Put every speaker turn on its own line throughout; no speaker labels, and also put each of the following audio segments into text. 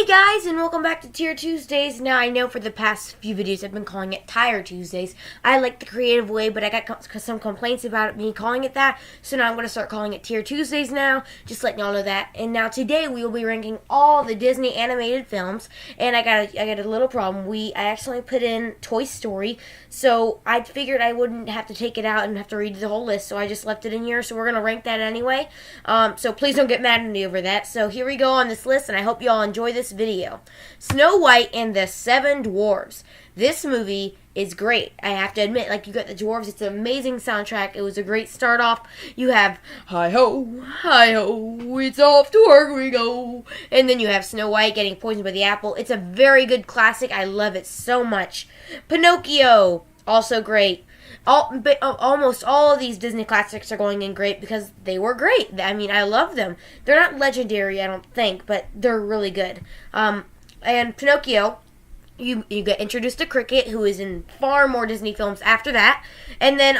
Hey guys, and welcome back to Tier Tuesdays. Now, I know for the past few videos I've been calling it Tire Tuesdays. I like the creative way, but I got some complaints about me calling it that, so now I'm going to start calling it Tier Tuesdays now, just letting y'all know that. And now today we will be ranking all the Disney animated films, and I got a little problem. I accidentally put in Toy Story, so I figured I wouldn't have to take it out and have to read the whole list, so I just left it in here, so we're going to rank that anyway. So please don't get mad at me over that. So here we go on this list, and I hope you all enjoy this video. Snow White and the Seven Dwarfs. This movie is great. I have to admit, like, you got the dwarves, it's an amazing soundtrack. It was a great start off. You have hi-ho, it's off to work we go. And then you have Snow White getting poisoned by the apple. It's a very good classic. I love it so much. Pinocchio, also great. Almost all of these Disney classics are going in great because they were great. I mean, I love them. They're not legendary, I don't think, but they're really good. And Pinocchio, you get introduced to Cricket, who is in far more Disney films after that, and then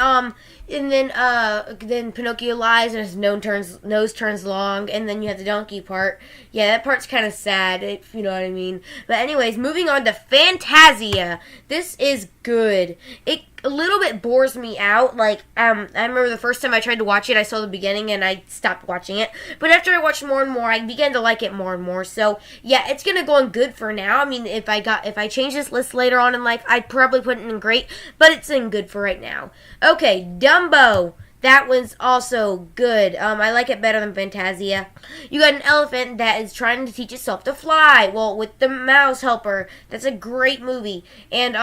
Pinocchio lies and his nose turns long, and then you have the donkey part. Yeah, that part's kind of sad, if you know what I mean. But anyways, moving on to Fantasia. This is good. It a little bit bores me out. Like, I remember the first time I tried to watch it, I saw the beginning and I stopped watching it. But after I watched more and more, I began to like it more and more. So yeah, it's gonna go on good for now. I mean, if I change this list later on in life, I'd probably put it in great, but it's in good for right now. Okay, Dumbo. That one's also good. I like it better than Fantasia. You got an elephant that is trying to teach itself to fly. Well, with the mouse helper. That's a great movie. And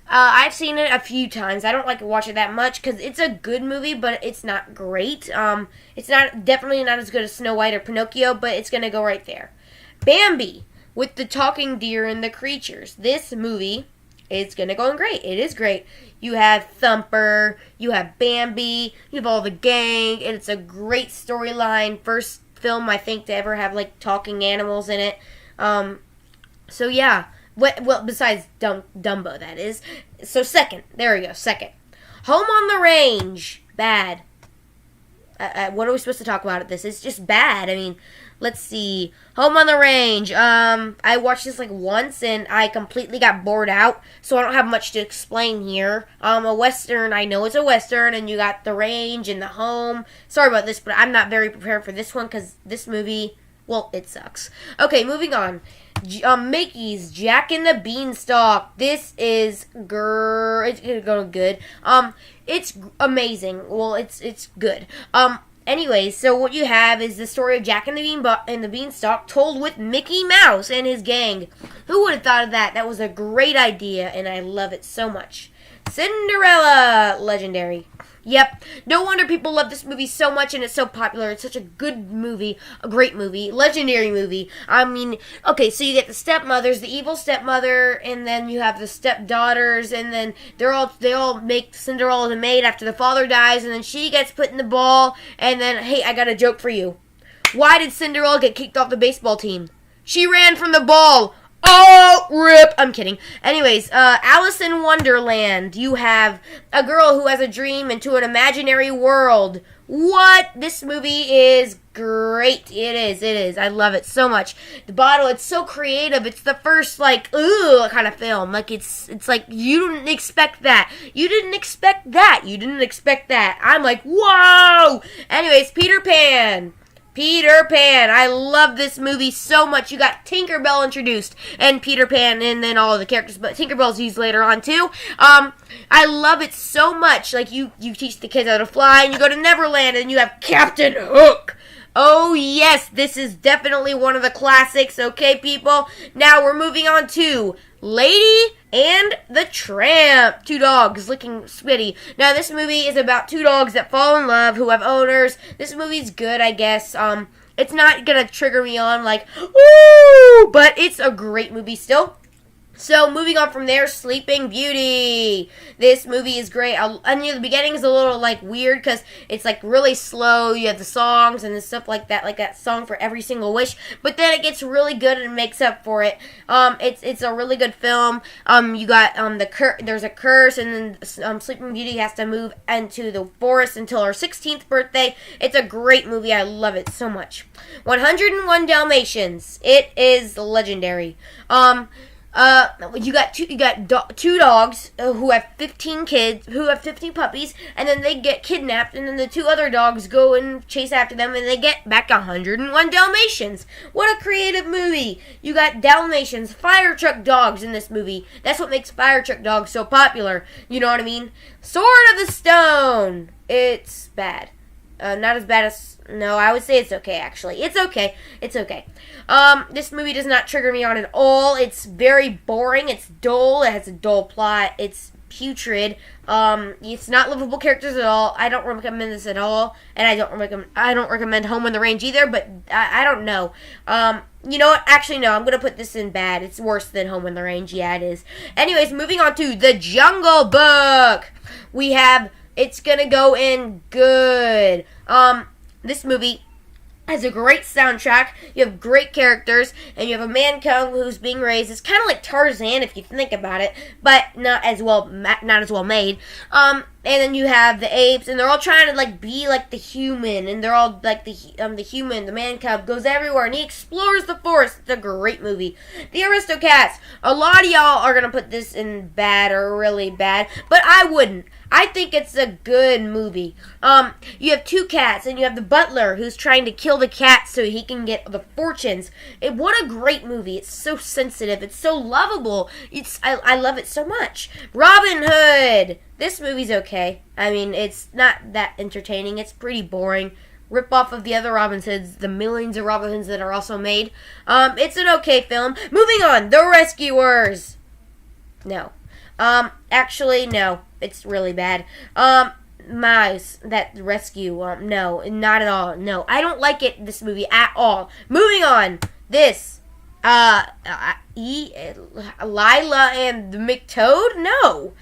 I've seen it a few times. I don't like to watch it that much because it's a good movie, but it's not great. It's definitely not as good as Snow White or Pinocchio, but it's gonna go right there. Bambi with the talking deer and the creatures. This movie is gonna go in great. It is great. You have Thumper, you have Bambi, you have all the gang, and it's a great storyline. First film, I think, to ever have like talking animals in it. So yeah. Well, besides Dumbo, that is. So second. There we go. Second. Home on the Range. Bad. What are we supposed to talk about at this? It's just bad. I mean, let's see. Home on the Range. I watched this like once and I completely got bored out. So I don't have much to explain here. A Western. I know it's a Western and you got the range and the home. Sorry about this, but I'm not very prepared for this one because this movie, well, it sucks. Okay, moving on. Mickey's Jack and the Beanstalk. This is it's gonna go good. It's amazing. Well, it's good. Anyways, so what you have is the story of Jack and the Beanstalk told with Mickey Mouse and his gang. Who would have thought of that? That was a great idea, and I love it so much. Cinderella, legendary. Yep, no wonder people love this movie so much and it's so popular. It's such a good movie, a great movie, legendary movie. I mean, okay, so you get the stepmothers, the evil stepmother, and then you have the stepdaughters, and then they all make Cinderella the maid after the father dies, and then she gets put in the ball, and then, hey, I got a joke for you. Why did Cinderella get kicked off the baseball team? She ran from the ball. Oh, rip. I'm kidding. Anyways, Alice in Wonderland. You have a girl who has a dream into an imaginary world. What? This movie is great. It is. I love it so much. The bottle, it's so creative. It's the first, like, ooh, kind of film. Like, it's like, you didn't expect that. You didn't expect that. You didn't expect that. I'm like, whoa! Anyways, Peter Pan. I love this movie so much. You got Tinkerbell introduced and Peter Pan and then all of the characters, but Tinkerbell's used later on too. I love it so much. Like, you teach the kids how to fly and you go to Neverland and you have Captain Hook. Oh yes, this is definitely one of the classics, okay people? Now we're moving on to Lady and the Tramp. Two dogs licking spitty. Now this movie is about two dogs that fall in love who have owners. This movie's good, I guess. It's not gonna trigger me on like, ooh, but it's a great movie still. So, moving on from there, Sleeping Beauty. This movie is great. And the beginning is a little, like, weird because it's, like, really slow. You have the songs and the stuff like that song for Every Single Wish. But then it gets really good and makes up for it. It's a really good film. You got, there's a curse, and then Sleeping Beauty has to move into the forest until her 16th birthday. It's a great movie. I love it so much. 101 Dalmatians. It is legendary. You got two dogs who have 15 kids, who have 15 puppies, and then they get kidnapped, and then the two other dogs go and chase after them, and they get back 101 Dalmatians. What a creative movie! You got Dalmatians, fire truck dogs in this movie. That's what makes fire truck dogs so popular. You know what I mean? Sword of the Stone. It's bad. Not as bad as... No, I would say it's okay, actually. It's okay. It's okay. This movie does not trigger me on at all. It's very boring. It's dull. It has a dull plot. It's putrid. It's not livable characters at all. I don't recommend this at all. And I don't recommend Home on the Range either, but I don't know. You know what? Actually, no. I'm going to put this in bad. It's worse than Home on the Range. Yeah, it is. Anyways, moving on to The Jungle Book. We have... It's going to go in good. This movie has a great soundtrack. You have great characters, and you have a man cub who's being raised. It's kind of like Tarzan if you think about it, but not as well made. And then you have the apes, and they're all trying to like be like the human, and they're all like the human. The man cub goes everywhere, and he explores the forest. It's a great movie. The Aristocats. A lot of y'all are gonna put this in bad or really bad, but I wouldn't. I think it's a good movie. You have two cats, and you have the butler who's trying to kill the cat so he can get the fortunes. What a great movie. It's so sensitive. It's so lovable. I love it so much. Robin Hood. This movie's okay. I mean, it's not that entertaining. It's pretty boring. Rip off of the other Robin Hoods, the millions of Robin Hoods that are also made. It's an okay film. Moving on. The Rescuers. No. Actually, no. It's really bad. Mice, that rescue, no, not at all. No, I don't like this movie at all. Moving on. This, Lila and the McToad? No.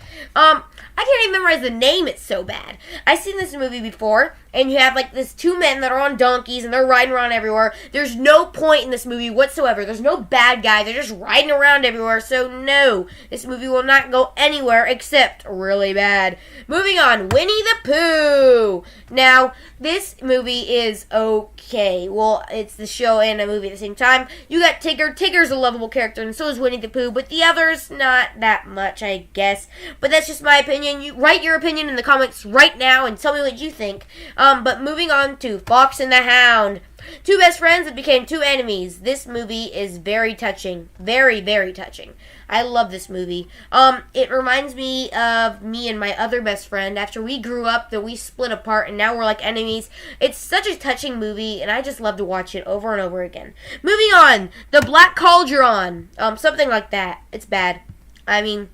I can't even memorize the name, it's so bad. I've seen this movie before, and you have like these two men that are on donkeys, and they're riding around everywhere. There's no point in this movie whatsoever. There's no bad guy. They're just riding around everywhere, so no. This movie will not go anywhere except really bad. Moving on, Winnie the Pooh. Now, this movie is okay. Well, it's the show and a movie at the same time. You got Tigger. Tigger's a lovable character, and so is Winnie the Pooh, but the others, not that much, I guess. But that's just my opinion. You write your opinion in the comments right now and tell me what you think. But moving on to Fox and the Hound. Two best friends that became two enemies. This movie is very touching. Very, very touching. I love this movie. It reminds me of me and my other best friend. After we grew up, that we split apart, and now we're like enemies. It's such a touching movie, and I just love to watch it over and over again. Moving on. The Black Cauldron. Something like that. It's bad. I mean,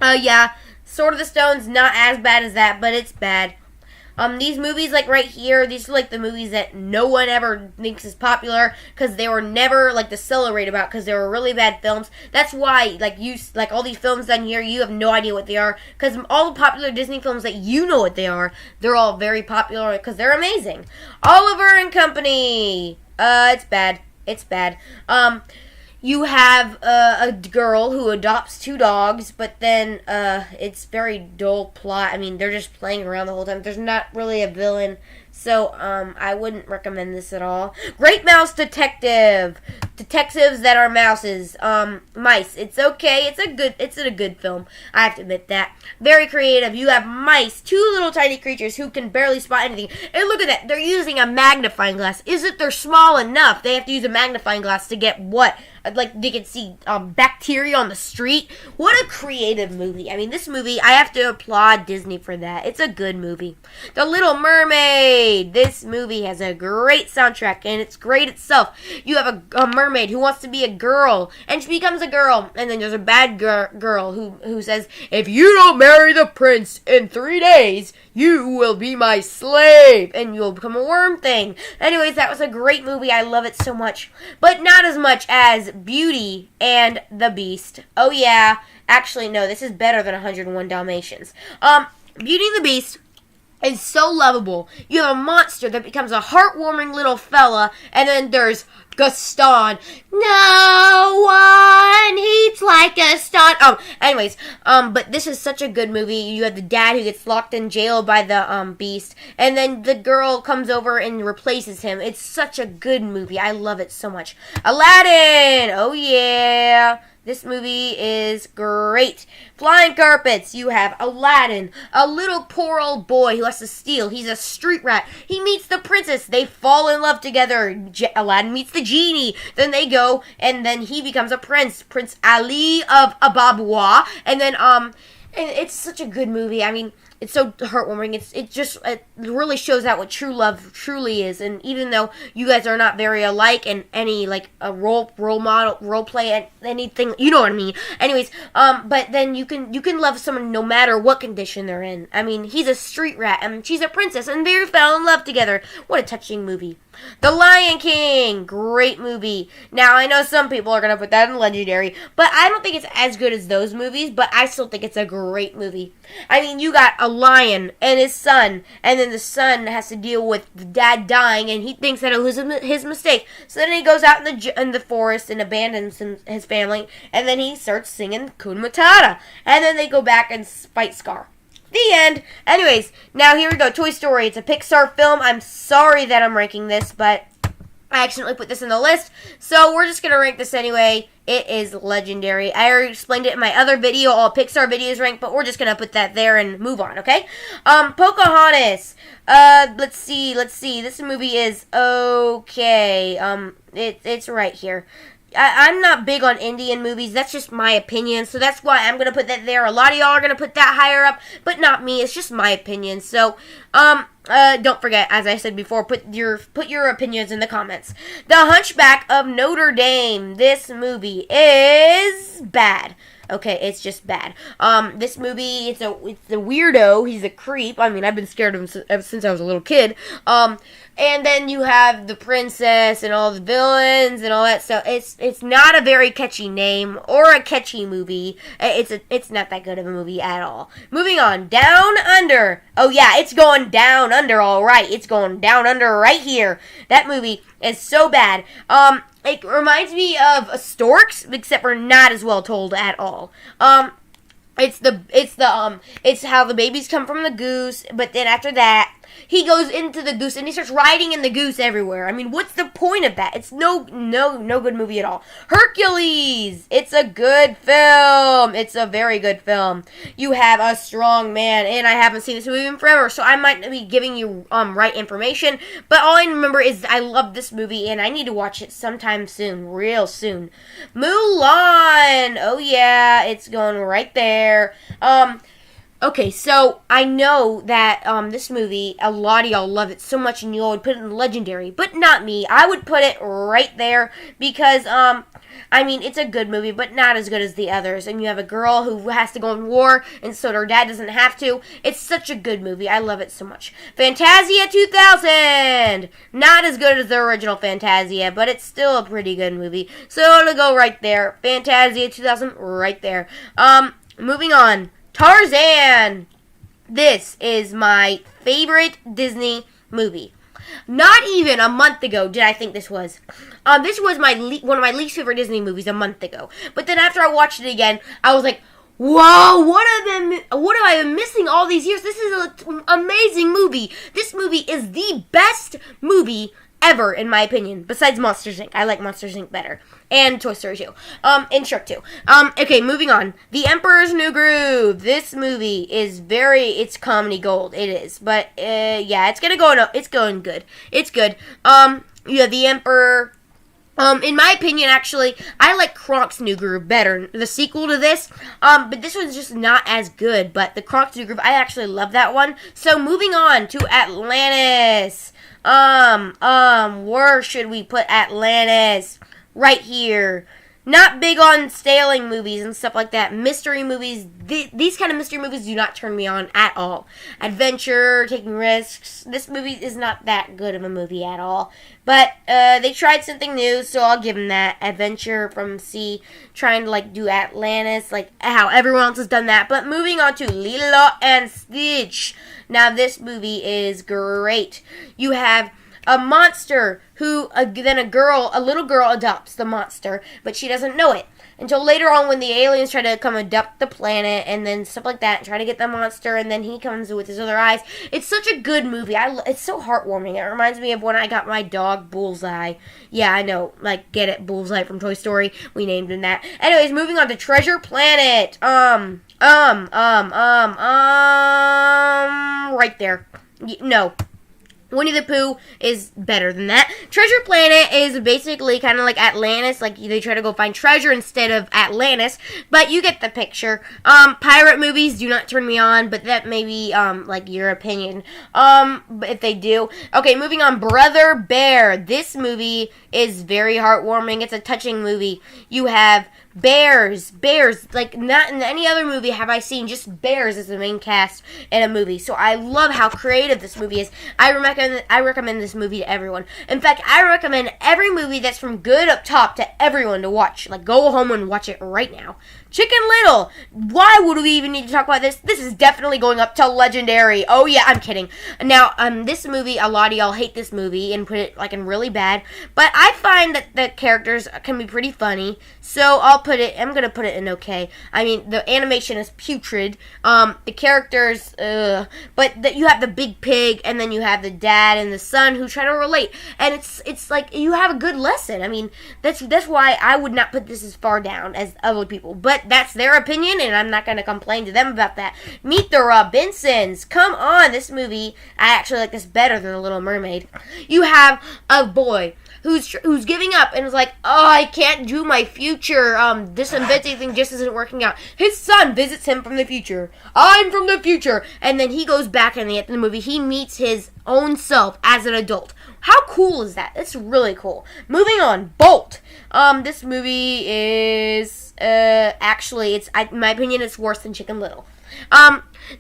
yeah. Sword of the Stone's not as bad as that, but it's bad. These movies, like right here, these are like the movies that no one ever thinks is popular because they were never like to celebrate about because they were really bad films. That's why, like all these films down here, you have no idea what they are because all the popular Disney films that you know what they are, they're all very popular because they're amazing. Oliver and Company. It's bad. It's bad. You have a girl who adopts two dogs, but then it's very dull plot. I mean, they're just playing around the whole time. There's not really a villain, so I wouldn't recommend this at all. Great Mouse Detective. Detectives that are mouses. Mice. It's okay. It's a good film. I have to admit that. Very creative. You have mice, two little tiny creatures who can barely spot anything. And look at that. They're using a magnifying glass. Isn't they're small enough? They have to use a magnifying glass to get what? Like they can see bacteria on the street. What a creative movie. I mean, this movie, I have to applaud Disney for that. It's a good movie. The Little Mermaid. Mermaid. This movie has a great soundtrack, and it's great itself. You have a mermaid who wants to be a girl, and she becomes a girl. And then there's a bad girl who says, if you don't marry the prince in 3 days, you will be my slave, and you'll become a worm thing. Anyways, that was a great movie. I love it so much. But not as much as Beauty and the Beast. Oh, yeah. Actually, no, this is better than 101 Dalmatians. Beauty and the Beast is so lovable. You have a monster that becomes a heartwarming little fella, and then there's Gaston. No one heats like Gaston. But this is such a good movie. You have the dad who gets locked in jail by the beast, and then the girl comes over and replaces him. It's such a good movie. I love it so much. Aladdin. Oh yeah. This movie is great. Flying carpets. You have Aladdin, a little poor old boy who has to steal. He's a street rat. He meets the princess. They fall in love together. Aladdin meets the genie. Then they go, and then he becomes a prince. Prince Ali of Ababwa. And then, and it's such a good movie. I mean, it's so heartwarming. It really shows out what true love truly is. And even though you guys are not very alike in any like a role model, role play, anything, you know what I mean. Anyways, but then you can love someone no matter what condition they're in. I mean, he's a street rat and she's a princess, and they fell in love together. What a touching movie. The Lion King, great movie. Now, I know some people are going to put that in Legendary, but I don't think it's as good as those movies, but I still think it's a great movie. I mean, you got a lion and his son, and then the son has to deal with the dad dying, and he thinks that it was his mistake. So then he goes out in the forest and abandons his family, and then he starts singing Hakuna Matata. And then they go back and fight Scar. The end. Anyways, now here we go. Toy Story. It's a Pixar film. I'm sorry that I'm ranking this, but I accidentally put this in the list. So we're just going to rank this anyway. It is Legendary. I already explained it in my other video. All Pixar videos ranked, but we're just going to put that there and move on, okay? Pocahontas. Let's see. This movie is okay. It's right here. I'm not big on Indian movies. That's just my opinion. So that's why I'm going to put that there. A lot of y'all are going to put that higher up, but not me. It's just my opinion. So, don't forget, as I said before, put your opinions in the comments. The Hunchback of Notre Dame. This movie is bad. Okay, it's just bad. This movie, it's a weirdo. He's a creep. I mean, I've been scared of him ever since I was a little kid. And then you have the princess and all the villains and all that stuff. It's not a very catchy name or a catchy movie. It's not that good of a movie at all. Moving on, Down Under. Oh yeah, it's going down under, all right. It's going down under right here. That movie is so bad. It reminds me of Storks, except for not as well told at all. It's how the babies come from the goose, but then after that, he goes into the goose and he starts riding in the goose everywhere. I mean, what's the point of that? It's no good movie at all. Hercules! It's a good film. It's a very good film. You have a strong man, and I haven't seen this movie in forever, so I might be giving you right information, but all I remember is I love this movie, and I need to watch it sometime soon, real soon. Mulan! Oh yeah, it's going right there. Okay, so I know that this movie, a lot of y'all love it so much and you all would put it in Legendary, but not me. I would put it right there because, I mean, it's a good movie, but not as good as the others. And you have a girl who has to go in war, and so her dad doesn't have to. It's such a good movie. I love it so much. Fantasia 2000! Not as good as the original Fantasia, but it's still a pretty good movie. So it'll go right there. Fantasia 2000, right there. Moving on. Tarzan. This is my favorite Disney movie. Not even a month ago did I think this was. This was one of my least favorite Disney movies a month ago. But then after I watched it again, I was like, whoa, what have I been missing all these years? This is an amazing movie. This movie is the best movie ever, in my opinion, besides Monsters, Inc. I like Monsters, Inc. better. And Toy Story 2. And Shrek 2. Okay, moving on. The Emperor's New Groove. This movie is it's comedy gold. It is. But, yeah, it's going good. It's good. You have the Emperor, In my opinion, actually, I like Kronk's New Groove better, the sequel to this. But this one's just not as good. But the Kronk's New Groove, I actually love that one. So moving on to Atlantis. Where should we put Atlantis? Right here. Not big on sailing movies and stuff like that. Mystery movies, these kind of mystery movies do not turn me on at all. Adventure, taking risks. This movie is not that good of a movie at all. But they tried something new, so I'll give them that. Adventure from sea, trying to do Atlantis, how everyone else has done that. But moving on to Lilo and Stitch. Now this movie is great. You have a monster who then a little girl adopts the monster, but she doesn't know it until later on when the aliens try to come adopt the planet and then stuff like that and try to get the monster, and then he comes with his other eyes. It's such a good movie. It's so heartwarming. It reminds me of when I got my dog Bullseye. Yeah, I know, get it, Bullseye from Toy Story. We named him that. Anyways, moving on to Treasure Planet. Right there. No. Winnie the Pooh is better than that. Treasure Planet is basically kind of like Atlantis. They try to go find treasure instead of Atlantis. But you get the picture. Pirate movies do not turn me on, but that may be, your opinion. If they do. Okay, moving on. Brother Bear. This movie is very heartwarming. It's a touching movie. You have bears, not in any other movie have I seen just bears as the main cast in a movie. So I love how creative this movie is. I recommend this movie to everyone. In fact, I recommend every movie that's from good up top to everyone to watch. Go home and watch it right now. Chicken Little. Why would we even need to talk about this? This is definitely going up to legendary. Oh yeah, I'm kidding. Now, this movie, a lot of y'all hate this movie and put it in really bad, but I find that the characters can be pretty funny. So I'm gonna put it in okay. I mean, the animation is putrid. The characters, but you have the big pig, and then you have the dad and the son who try to relate, and it's like you have a good lesson. I mean, that's why I would not put this as far down as other people, but that's their opinion, and I'm not gonna complain to them about that. Meet the Robinsons. Come on, this movie, I actually like this better than The Little Mermaid. You have a boy who's giving up and is like, oh, I can't do my future. This inventing thing just isn't working out. His son visits him from the future. I'm from the future. And then he goes back, and at the movie, he meets his own self as an adult. How cool is that? It's really cool. Moving on, Bolt. This movie is, actually, in my opinion, it's worse than Chicken Little.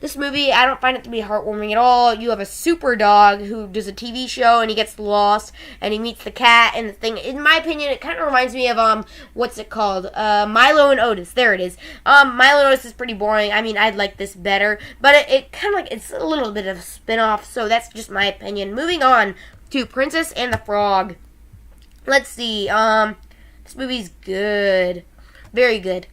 This movie, I don't find it to be heartwarming at all. You have a super dog who does a TV show, and he gets lost, and he meets the cat, and the thing, in my opinion, it kind of reminds me of, what's it called? Milo and Otis. There it is. Milo and Otis is pretty boring. I mean, I'd like this better, but it kind of it's a little bit of a spin-off, so that's just my opinion. Moving on to Princess and the Frog. Let's see, this movie's good. Very good.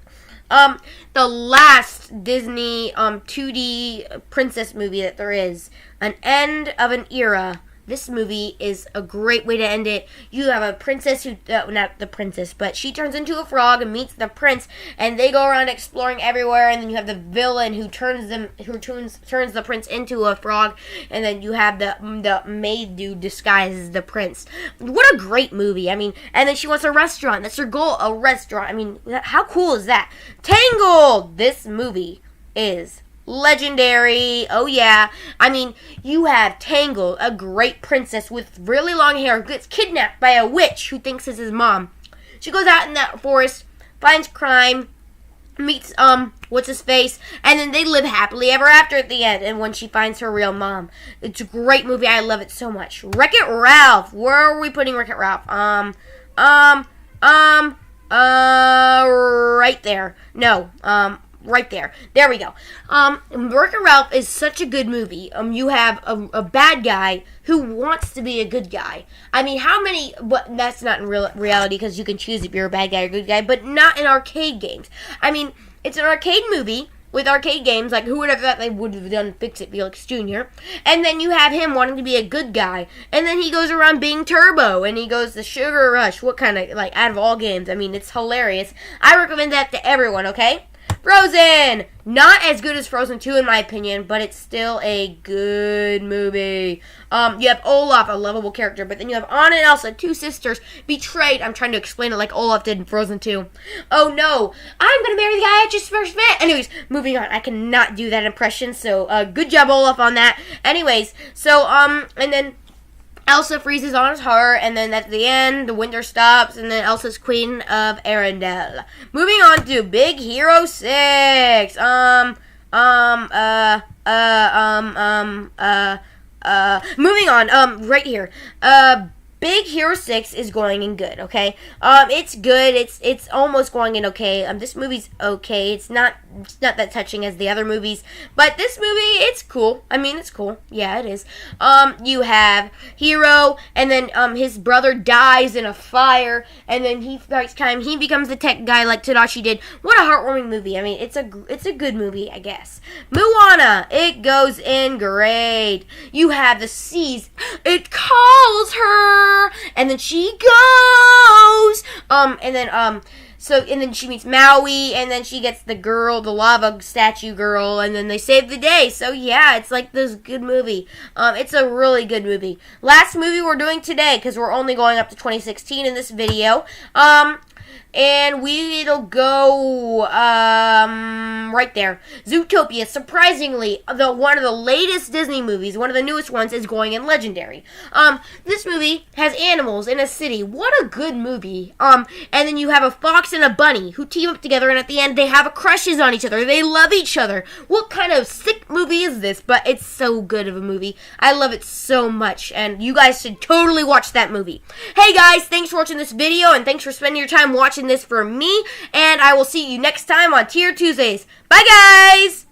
The last Disney 2D princess movie that there is, An End of an Era. This movie is a great way to end it. You have a princess who, not the princess, but she turns into a frog and meets the prince, and they go around exploring everywhere. And then you have the villain who turns the prince into a frog, and then you have the maid dude disguised as the prince. What a great movie! I mean, and then she wants a restaurant. That's her goal, a restaurant. I mean, how cool is that? Tangled. This movie is legendary. Oh yeah. I mean, you have Tangled, a great princess with really long hair, gets kidnapped by a witch who thinks is his mom. She goes out in that forest, finds crime, meets what's his face, and then they live happily ever after at the end, and when she finds her real mom. It's a great movie. I love it so much. Wreck-It Ralph. Where are we putting Wreck-It Ralph? Right there. No, right there. There we go. Wreck-It Ralph is such a good movie. You have a bad guy who wants to be a good guy. I mean, how many... But that's not in reality, because you can choose if you're a bad guy or a good guy, but not in arcade games. I mean, it's an arcade movie with arcade games. Who would have thought they would have done Fix-It Felix Jr.? And then you have him wanting to be a good guy. And then he goes around being Turbo, and he goes the Sugar Rush. What kind of... out of all games. I mean, it's hilarious. I recommend that to everyone, okay? Frozen! Not as good as Frozen 2 in my opinion, but it's still a good movie. You have Olaf, a lovable character, but then you have Anna and Elsa, two sisters, betrayed. I'm trying to explain it like Olaf did in Frozen 2. Oh no, I'm gonna marry the guy I just first met. Anyways, moving on. I cannot do that impression, so good job Olaf on that. Anyways, so and then Elsa freezes on his heart, and then at the end, the winter stops, and then Elsa's Queen of Arendelle. Moving on to Big Hero 6. Moving on, right here. Big Hero 6 is going in good, okay? It's good. It's almost going in okay. This movie's okay. It's not that touching as the other movies, but this movie, it's cool. I mean, it's cool. Yeah, it is. You have Hero, and then his brother dies in a fire, and then he becomes the tech guy like Tadashi did. What a heartwarming movie. I mean, it's a good movie, I guess. Moana, it goes in great. You have the seas. It calls her. And then she goes, and then she meets Maui, and then she gets the girl, the lava statue girl, and then they save the day. So yeah, it's like this good movie. It's a really good movie. Last movie we're doing today, because we're only going up to 2016 in this video. And it'll go right there. Zootopia, surprisingly, one of the latest Disney movies, one of the newest ones, is going in Legendary. This movie has animals in a city. What a good movie. And then you have a fox and a bunny who team up together, and at the end they have crushes on each other. They love each other. What kind of sick movie is this? But it's so good of a movie. I love it so much, and you guys should totally watch that movie. Hey guys, thanks for watching this video, and thanks for spending your time watching this for me, and I will see you next time on Tier Tuesdays. Bye guys!